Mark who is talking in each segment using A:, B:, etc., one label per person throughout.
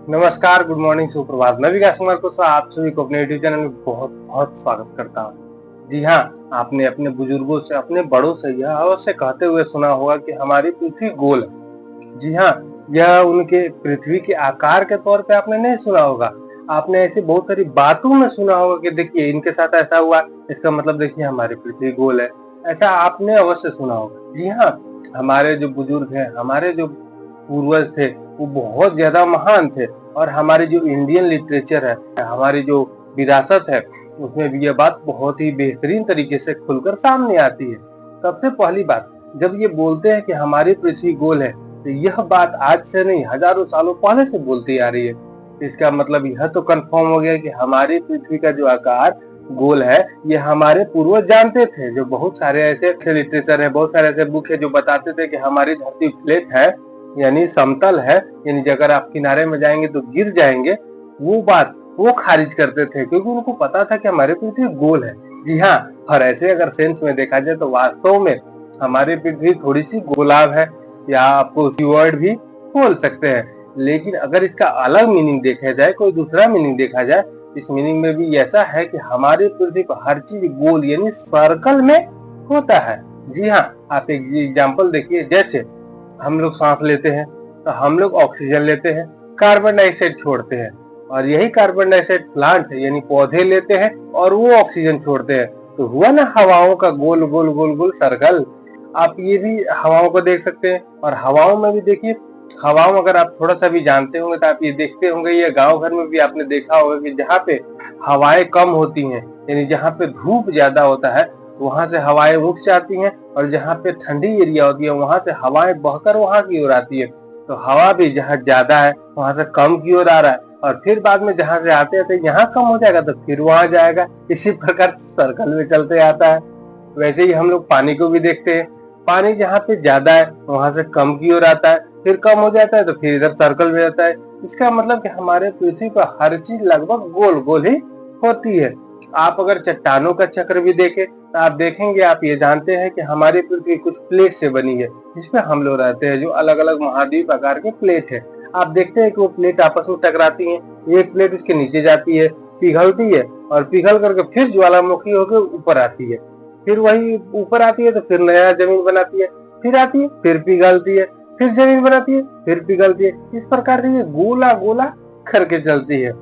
A: नमस्कार, good morning, सुप्रभात। मैं विकास कुमार कुशवाहा आप सभी को अपने यूट्यूब चैनल में बहुत बहुत स्वागत करता हूँ। जी हाँ, आपने अपने बुजुर्गों से, अपने बड़ों से यह अवश्य कहते हुए सुना होगा कि हमारी पृथ्वी गोल है। जी हाँ, यह उनके पृथ्वी के आकार के तौर पे आपने नहीं सुना होगा। आपने ऐसी बहुत सारी बातों में सुना होगा कि देखिए इनके साथ ऐसा हुआ, इसका मतलब देखिए हमारी पृथ्वी गोल है। ऐसा आपने अवश्य सुना होगा। जी हाँ, हमारे जो बुजुर्ग हैं, हमारे जो पूर्वज थे, वो बहुत ज्यादा महान थे। और हमारी जो इंडियन लिटरेचर है, हमारी जो विरासत है, उसमें भी यह बात बहुत ही बेहतरीन तरीके से खुलकर सामने आती है। सबसे पहली बात, जब ये बोलते हैं कि हमारी पृथ्वी गोल है, तो यह बात आज से नहीं हजारों सालों पहले से बोलती आ रही है। इसका मतलब यह तो कंफर्म हो गया कि हमारी पृथ्वी का जो आकार गोल है, ये हमारे पूर्वज जानते थे। जो बहुत सारे ऐसे लिटरेचर है, बहुत सारे ऐसे बुक है जो बताते थे कि हमारी धरती फ्लैट है, यानी समतल है, यानी अगर आप किनारे में जाएंगे तो गिर जाएंगे। वो बात वो खारिज करते थे क्योंकि उनको पता था कि हमारी पृथ्वी गोल है। जी हाँ, और ऐसे अगर सेंस में देखा जाए तो वास्तव में हमारी पृथ्वी थोड़ी सी गोलाव है, या आपको क्यूवर्ड भी बोल सकते हैं। लेकिन अगर इसका अलग मीनिंग देखा जाए, कोई दूसरा मीनिंग देखा जाए, इस मीनिंग में भी ऐसा है कि हमारी पृथ्वी पर हर चीज गोल यानी सर्कल में होता है। जी हाँ, आप एक एग्जाम्पल देखिए, जैसे हम लोग सांस लेते हैं तो हम लोग ऑक्सीजन लेते हैं, कार्बन डाइऑक्साइड छोड़ते हैं, और यही कार्बन डाइऑक्साइड प्लांट यानी पौधे लेते हैं और वो ऑक्सीजन छोड़ते हैं। तो हुआ ना हवाओं का गोल गोल गोल गोल सर्कल। आप ये भी हवाओं को देख सकते हैं, और हवाओं में भी देखिए, हवाओं अगर आप थोड़ा सा भी जानते होंगे तो आप ये देखते होंगे, ये गांव घर में भी आपने देखा होगा कि जहाँ पे हवाएं कम होती हैं, यानी जहाँ पे धूप ज्यादा होता है, वहां से हवाएं उठ जाती हैं, और जहाँ पे ठंडी एरिया होती है वहां से हवाएं बहकर वहां की ओर आती है। तो हवा भी जहाँ ज्यादा है वहां से कम की ओर आ रहा है, और फिर बाद में जहां से आते आते यहाँ कम हो जाएगा तो फिर वहां जाएगा। इसी प्रकार सर्कल में चलते आता है। वैसे ही हम लोग पानी को भी देखते हैं, पानी जहाँ पे ज्यादा है वहां से कम की ओर आता है, फिर कम हो जाता है तो फिर इधर सर्कल में जाता है। इसका मतलब कि हमारे पृथ्वी पर हर चीज लगभग गोल गोल ही होती है। आप अगर चट्टानों का चक्र भी देखें तो आप देखेंगे, आप ये जानते हैं कि हमारी पृथ्वी कुछ प्लेट से बनी है, जिसपे हम लोग रहते हैं, जो अलग अलग महाद्वीप आकार के प्लेट है। आप देखते हैं कि वो प्लेट आपस में टकराती हैं, एक प्लेट उसके नीचे जाती है, पिघलती है, और पिघल करके फिर ज्वालामुखी होकर ऊपर आती है, फिर वही ऊपर आती है तो फिर नया जमीन बनाती है, फिर आती है, फिर पिघलती है, फिर जमीन बनाती है, फिर पिघलती है। इस प्रकार से ये गोला गोला करके चलती है।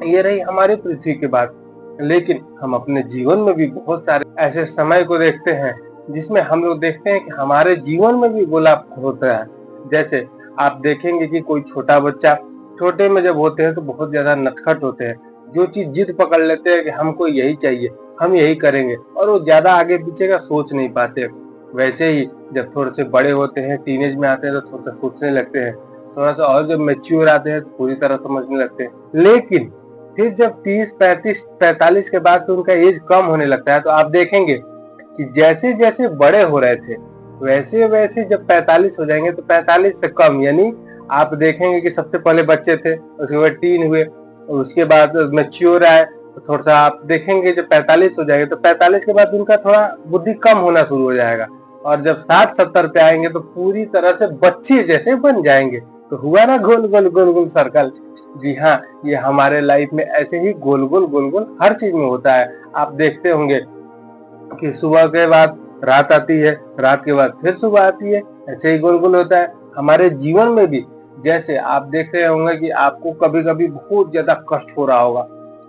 A: ये रही हमारी पृथ्वी की बात। लेकिन हम अपने जीवन में भी बहुत सारे ऐसे समय को देखते हैं जिसमें हम लोग देखते हैं कि हमारे जीवन में भी गोलाप होता है। जैसे आप देखेंगे कि कोई छोटा बच्चा, छोटे में जब होते हैं तो बहुत ज्यादा नटखट होते हैं, जो चीज जिद पकड़ लेते हैं कि हमको यही चाहिए, हम यही करेंगे, और वो ज्यादा आगे पीछे का सोच नहीं पाते। वैसे ही जब थोड़े से बड़े होते हैं, टीनेज में आते हैं तो थोड़ा सा सोचने लगते हैं, थोड़ा सा और जब मेच्योर आते हैं तो पूरी तरह समझने लगते हैं। लेकिन फिर जब 30, 35, 45 के बाद तो उनका एज कम होने लगता है, तो आप देखेंगे कि जैसे जैसे बड़े हो रहे थे वैसे वैसे जब 45 हो जाएंगे तो 45 से कम, यानी आप देखेंगे कि सबसे पहले बच्चे थे, उसके बाद टीन हुए, और उसके बाद मैच्योर आए, तो थोड़ा सा आप देखेंगे जब 45 हो जाएंगे तो 45 के बाद उनका थोड़ा बुद्धि कम होना शुरू हो जाएगा, और जब 60-70 पे आएंगे तो पूरी तरह से बच्चे जैसे बन जाएंगे। तो हुआ ना गोल गोल गोल गोल सर्कल। जी हाँ, ये हमारे लाइफ में ऐसे ही गोल गोल गोल गोल हर चीज में होता है। आप देखते होंगे कि सुबह के बाद रात आती है, रात के बाद फिर सुबह आती है, ऐसे ही गोल गोल होता है हमारे जीवन में भी। जैसे आप देख रहे होंगे कि आपको कभी कभी बहुत ज्यादा कष्ट हो रहा होगा,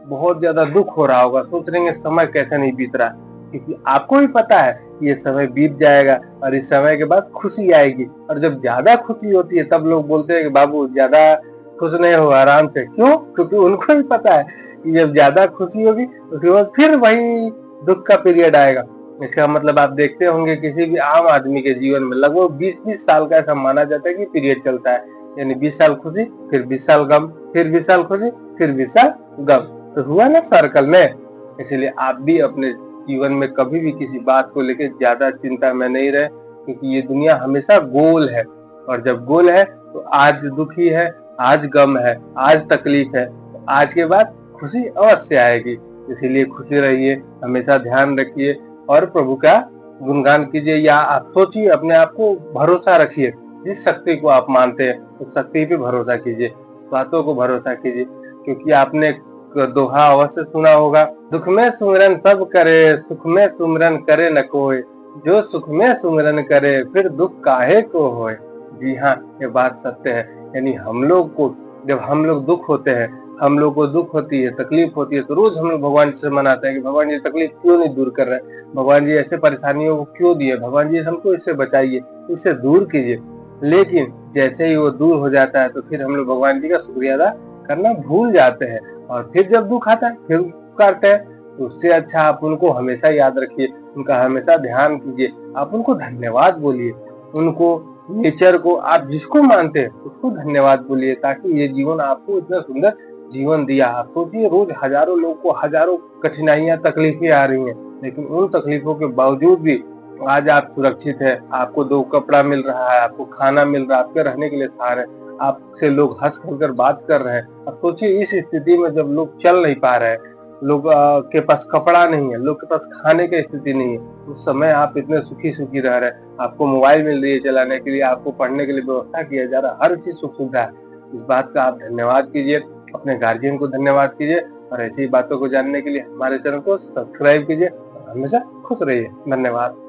A: बहुत ज्यादा दुख हो रहा होगा, सोच रहे हैं समय कैसे नहीं बीत रहा, क्योंकि आपको भी पता है कि ये समय बीत जाएगा और इस समय के बाद खुशी आएगी। और जब ज्यादा खुशी होती है तब लोग बोलते हैं कि बाबू ज्यादा खुश नहीं हो, आराम से। क्यों? क्योंकि उनको भी पता है कि जब ज्यादा खुशी होगी उसके बाद फिर वही दुख का पीरियड आएगा। इसका मतलब आप देखते होंगे किसी भी आम आदमी के जीवन में लगभग 20-20 साल का ऐसा माना जाता है कि पीरियड चलता है, यानी 20 साल खुशी, फिर 20 साल गम, फिर 20 साल खुशी, फिर 20 साल गम। तो हुआ ना सर्कल में। इसलिए आप भी अपने जीवन में कभी भी किसी बात को लेकर ज्यादा चिंता में नहीं रहे, क्योंकि ये दुनिया हमेशा गोल है, और जब गोल है तो आज दुखी है, आज गम है, आज तकलीफ है, तो आज के बाद खुशी अवश्य आएगी। इसीलिए खुशी रहिए, हमेशा ध्यान रखिए, और प्रभु का गुणगान कीजिए, या आप सोचिए, अपने आप को भरोसा रखिए, जिस शक्ति को आप मानते हैं उस शक्ति पे भरोसा कीजिए। बातों को भरोसा कीजिए, क्योंकि आपने एक दोहा अवश्य सुना होगा, दुख में सुमिरन सब करे, सुख में सुमिरन करे न कोई, जो सुख में सुमिरन करे फिर दुख काहे को होए। जी हाँ, ये बात सत्य है। यानी हम लोग को जब हम लोग दुख होते हैं, हम लोग को दुख होती है, तकलीफ होती है, तो रोज हम लोग भगवान से मनाते हैं कि भगवान जी तकलीफ क्यों नहीं दूर कर रहे हैं, भगवान जी ऐसे परेशानियों को क्यों दिए, भगवान जी हमको इससे बचाइए, इससे दूर कीजिए। लेकिन जैसे ही वो दूर हो जाता है तो फिर हम लोग भगवान जी का शुक्रिया अदा करना भूल जाते हैं, और फिर जब दुख आता है फिर करते हैं। तो उससे अच्छा आप उनको हमेशा याद रखिए, उनका हमेशा ध्यान कीजिए, आप उनको धन्यवाद बोलिए, उनको, नेचर को, आप जिसको मानते हैं उसको धन्यवाद बोलिए, ताकि ये जीवन आपको इतना सुंदर जीवन दिया। आप सोचिए, रोज हजारों लोग को हजारों कठिनाइयां तकलीफें आ रही हैं, लेकिन उन तकलीफों के बावजूद भी आज आप सुरक्षित है, आपको 2 कपड़ा मिल रहा है, आपको खाना मिल रहा है, आपके रहने के लिए स्थान है, आपसे लोग हंस कर बात कर रहे हैं। अब सोचिए, इस स्थिति में जब लोग चल नहीं पा रहे हैं, लोग के पास कपड़ा नहीं है, लोग के पास खाने की स्थिति नहीं है, उस समय आप इतने सुखी रह रहे हैं, आपको मोबाइल मिल रही है चलाने के लिए, आपको पढ़ने के लिए व्यवस्था किया जा रहा है, हर चीज सुख सुविधा है। इस बात का आप धन्यवाद कीजिए, अपने गार्जियन को धन्यवाद कीजिए, और ऐसी बातों को जानने के लिए हमारे चैनल को सब्सक्राइब कीजिए और हमेशा खुश रहिए। धन्यवाद।